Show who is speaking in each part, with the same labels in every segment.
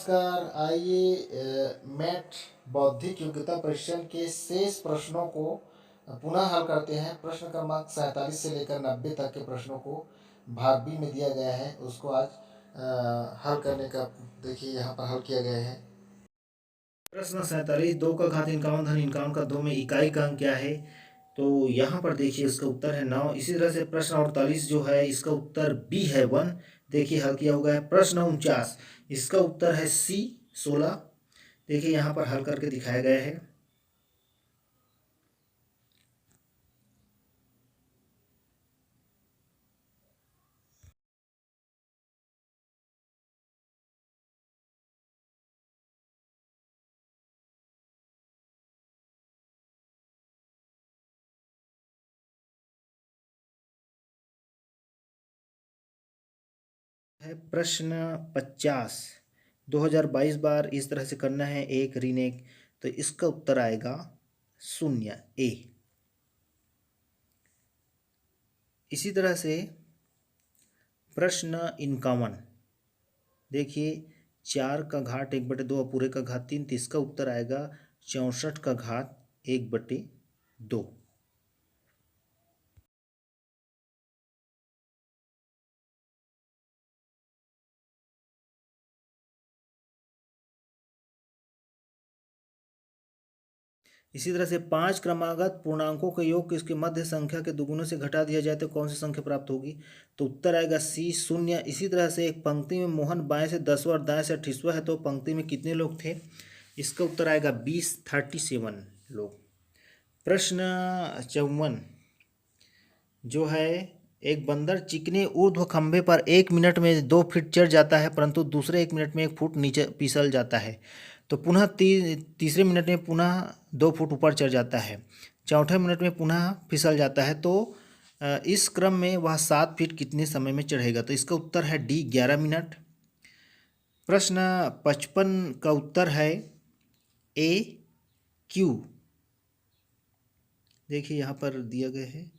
Speaker 1: नमस्कार। आइए मैथ बौद्धिक योग्यता परीक्षण के शेष प्रश्नों को पुनः हल करते हैं। प्रश्न क्रमांक 47 से लेकर 90 तक के प्रश्नों को भाग बी में दिया गया है, उसको आज हल करने का देखिए यहाँ पर हल किया गया है। प्रश्न 47, 2 का घात 51 धन 51 का 2 में इकाई का अंक क्या है? तो यहाँ पर देखिए इसका उत्तर है 9। इसी तरह से प्रश्न 48 जो है इसका उत्तर बी है 1। देखिए हल किया होगा। प्रश्न 49 इसका उत्तर है सी 16। देखिए यहाँ पर हल करके दिखाया गया है। है प्रश्न 50, 2022 बार इस तरह से करना है, एक ऋण एक, तो इसका उत्तर आएगा 0 ए। इसी तरह से प्रश्न 51, देखिए 4 का घात 1/2 पूरे का घात 3, तो इसका उत्तर आएगा 64 का घात 1/2। इसी तरह से 5 क्रमागत पूर्णांकों के योग को इसके मध्य संख्या के दुगुने से घटा दिया जाए तो कौन सी संख्या प्राप्त होगी? तो उत्तर आएगा सी 0। इसी तरह से एक पंक्ति में मोहन बाएं से 10वां और दाएं से 28वां है, तो पंक्ति में कितने लोग थे? इसका उत्तर आएगा 37 लोग। प्रश्न 54 जो है, एक बंदर चिकने ऊर्ध्व खंभे पर 1 मिनट में 2 फीट चढ़ जाता है, परंतु दूसरे 1 मिनट में 1 फुट नीचे फिसल जाता है। तो पुनः तीसरे मिनट में पुनः 2 फुट ऊपर चढ़ जाता है, चौथे मिनट में पुनः फिसल जाता है। तो इस क्रम में वह 7 फीट कितने समय में चढ़ेगा? तो इसका उत्तर है डी 11 मिनट। प्रश्न 55 का उत्तर है ए क्यू। देखिए यहाँ पर दिया गया है।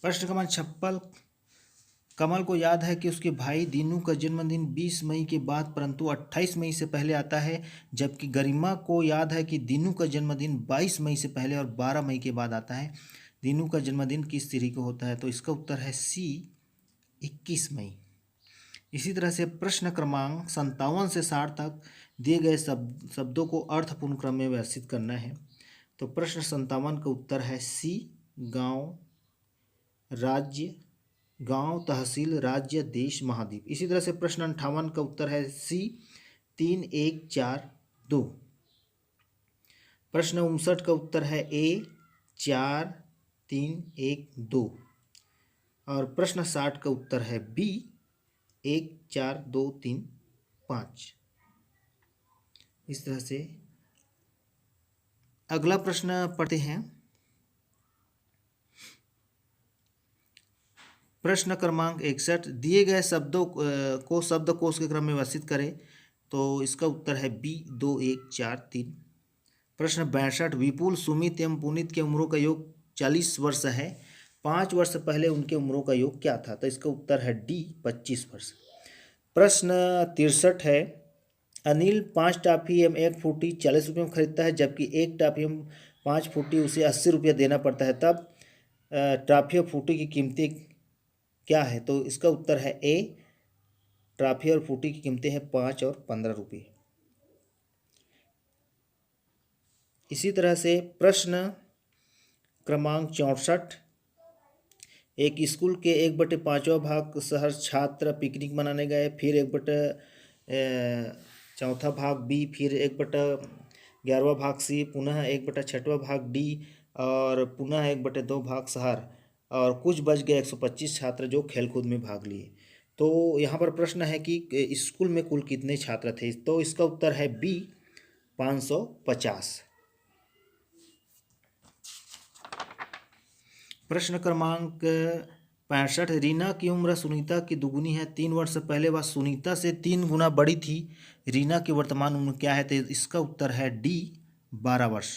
Speaker 1: प्रश्न क्रमांक 56, कमल को याद है कि उसके भाई दीनू का जन्मदिन 20 मई के बाद परंतु 28 मई से पहले आता है, जबकि गरिमा को याद है कि दीनू का जन्मदिन 22 मई से पहले और 12 मई के बाद आता है। दीनू का जन्मदिन किस तिथि को होता है? तो इसका उत्तर है सी 21 मई। इसी तरह से प्रश्न क्रमांक 57 से 60 तक दिए गए शब्दों को अर्थपूर्ण क्रम में व्यवस्थित करना है। तो प्रश्न 57 का उत्तर है सी गांव, राज्य, गांव, तहसील, राज्य, देश, महाद्वीप। इसी तरह से प्रश्न 58 का उत्तर है सी 3 1 4 2। प्रश्न 59 का उत्तर है ए 4 3 1 2। और प्रश्न 60 का उत्तर है बी 1 4 2 3 5। इस तरह से अगला प्रश्न पढ़ते हैं। प्रश्न क्रमांक 61, दिए गए शब्दों को शब्दकोश के क्रम में व्यवस्थित करें। तो इसका उत्तर है बी 2 1 4 3। प्रश्न 62, विपुल, सुमित एवं पुनीत की उम्रों का योग 40 वर्ष है, 5 वर्ष पहले उनके उम्रों का योग क्या था? तो इसका उत्तर है डी 25 वर्ष। प्रश्न 63 है, अनिल 5 टॉफी एवं 1 फ्रूटी 40 रुपये में खरीदता है, जबकि 1 टॉफी एवं 5 फ्रूटी उसे 80 रुपये देना पड़ता है, तब टॉफी और फ्रूटी की कीमतें क्या है? तो इसका उत्तर है ए, टॉफी और फ्रूटी की कीमतें हैं 5 और 15 रुपये। इसी तरह से प्रश्न क्रमांक 64, एक स्कूल के 1/5वां भाग शहर छात्र पिकनिक मनाने गए, फिर 1/4 भाग बी, फिर 1/11वां भाग सी, पुनः 1/6वां भाग डी और पुनः 1/2 भाग शहर, और कुछ बच गए 125 छात्र जो खेलकूद में भाग लिए। तो यहाँ पर प्रश्न है कि स्कूल में कुल कितने छात्र थे? तो इसका उत्तर है बी 550। प्रश्न क्रमांक 65। रीना की उम्र सुनीता की दुगुनी है। 3 वर्ष पहले वह सुनीता से 3 गुना बड़ी थी। रीना की वर्तमान उम्र क्या है? तो इसका उत्तर है डी, 12 वर्ष।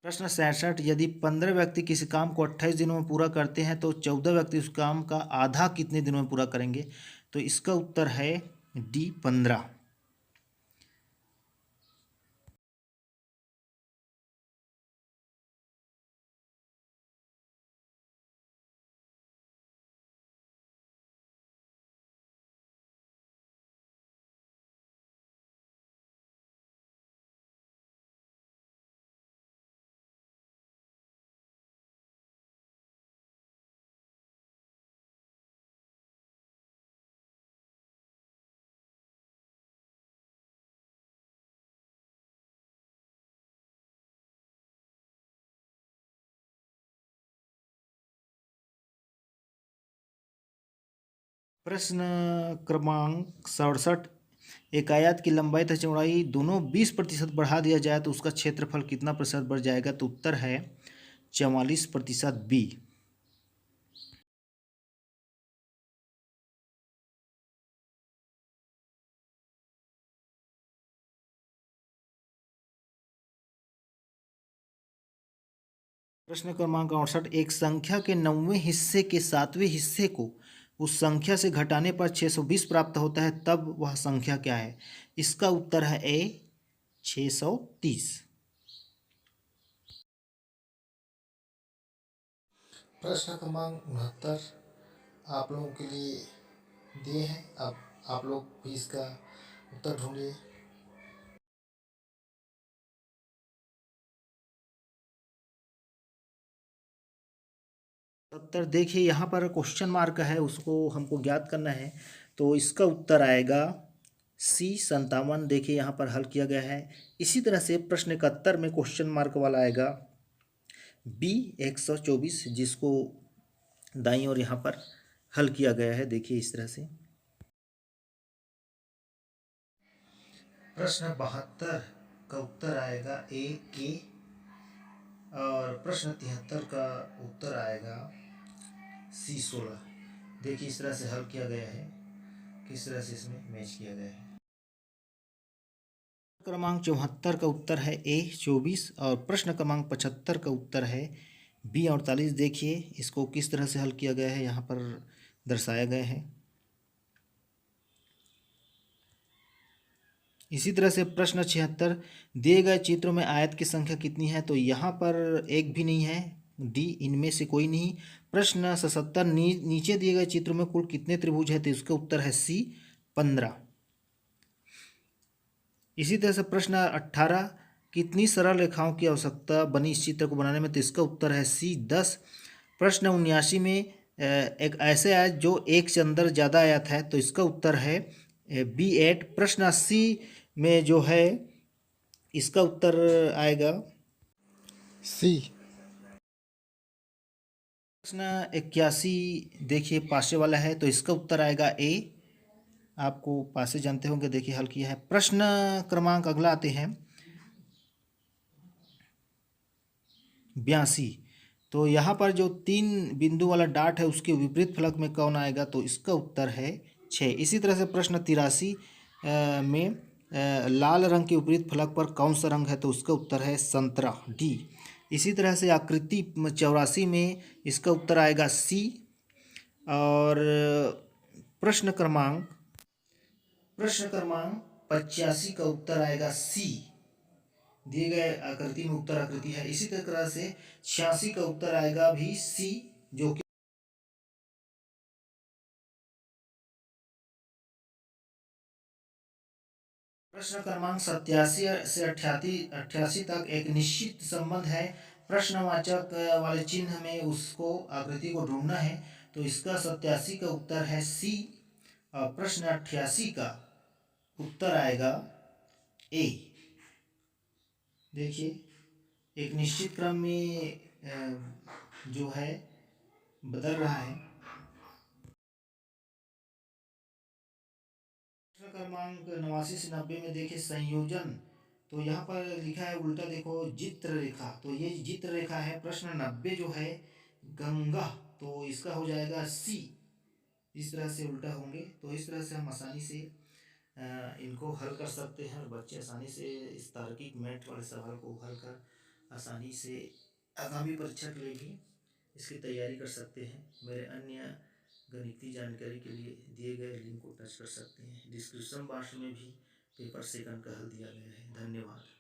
Speaker 1: प्रश्न 67। यदि 15 व्यक्ति किसी काम को 28 दिनों में पूरा करते हैं तो 14 व्यक्ति उस काम का आधा कितने दिनों में पूरा करेंगे? तो इसका उत्तर है डी, 15। प्रश्न क्रमांक 67। एक आयत की लंबाई तथा चौड़ाई दोनों 20% बढ़ा दिया जाए तो उसका क्षेत्रफल कितना प्रतिशत बढ़ जाएगा? तो उत्तर है 44% बी। प्रश्न क्रमांक 68। एक संख्या के 9वें हिस्से के 7वें हिस्से को उस संख्या से घटाने पर 620 प्राप्त होता है, तब वह संख्या क्या है? इसका उत्तर है ए, 630।
Speaker 2: प्रश्न क्रमांक 69 आप लोगों के लिए दिए हैं। अब आप लोग भी इसका उत्तर ढूंढिए।
Speaker 1: उत्तर देखिए, यहाँ पर क्वेश्चन मार्क है, उसको हमको ज्ञात करना है। तो इसका उत्तर आएगा सी, 57। देखिए यहाँ पर हल किया गया है। इसी तरह से प्रश्न 71 में क्वेश्चन मार्क वाला आएगा बी, 124, जिसको दाईं ओर यहाँ पर हल किया गया है। देखिए इस तरह से। प्रश्न 72 का उत्तर आएगा ए, के। और प्रश्न 73 का उत्तर आएगा सी, 16। देखिए इस तरह से हल किया गया है, किस तरह से इसमें मैच किया गया है। क्रमांक 74 का उत्तर है ए, 24। और प्रश्न क्रमांक 75 का उत्तर है बी, 48। देखिए इसको किस तरह से हल किया गया है, यहाँ पर दर्शाया गया है। इसी तरह से प्रश्न 76। दिए गए चित्रों में आयत की संख्या कितनी है? तो यहाँ पर एक भी नहीं है, डी, इनमें से कोई नहीं। प्रश्न 77। नीचे दिए गए चित्रों में कुल कितने त्रिभुज है? तो इसका उत्तर है सी, 15। इसी तरह से प्रश्न 18। कितनी सरल रेखाओं की आवश्यकता बनी इस चित्र को बनाने में? तो इसका उत्तर है सी, 10। प्रश्न 79 में एक ऐसे आयत जो एक से अंदर ज़्यादा आयत है, तो इसका उत्तर है बी, 8। प्रश्न 80 में जो है इसका उत्तर आएगा
Speaker 2: सी।
Speaker 1: प्रश्न 81। देखिए पासे वाला है, तो इसका उत्तर आएगा ए। आपको पासे जानते होंगे, देखिए हल किया है। प्रश्न क्रमांक अगला आते हैं 82। तो यहाँ पर जो 3 बिंदु वाला डाट है उसके विपरीत फलक में कौन आएगा? तो इसका उत्तर है 6। इसी तरह से प्रश्न 83 में लाल रंग के विपरीत फलक पर कौन सा रंग है? तो उसका उत्तर है संतरा, डी। इसी तरह से आकृति 84 में इसका उत्तर आएगा सी। और प्रश्न क्रमांक 85 का उत्तर आएगा सी। दिए गए आकृति में उत्तर आकृति है। इसी तरह से 86 का उत्तर आएगा भी सी, जो कि प्रश्न क्रमांक 87 से 88 तक एक निश्चित संबंध है। प्रश्नवाचक वाले चिन्ह में उसको आकृति को ढूंढना है। तो इसका 87 का उत्तर है सी। और प्रश्न 88 का उत्तर आएगा ए। देखिए एक निश्चित क्रम में जो है बदल रहा है। प्रश्न क्रमांक 89 से 90 में देखिए संयोजन, तो यहाँ पर लिखा है उल्टा, देखो चित्र रेखा, तो ये चित्र रेखा है। प्रश्न 90 जो है गंगा, तो इसका हो जाएगा सी। इस तरह से उल्टा होंगे, तो इस तरह से हम आसानी से इनको हल कर सकते हैं और बच्चे आसानी से इस तार्किक मैथ वाले सवाल को हल कर आसानी से आगामी परीक्षा के लिए भी इसकी तैयारी कर सकते हैं। मेरे अन्य गणितीय जानकारी के लिए दिए गए लिंक को टच कर सकते हैं। डिस्क्रिप्शन बॉक्स में भी पेपर सेकंड का हल दिया गया है। धन्यवाद।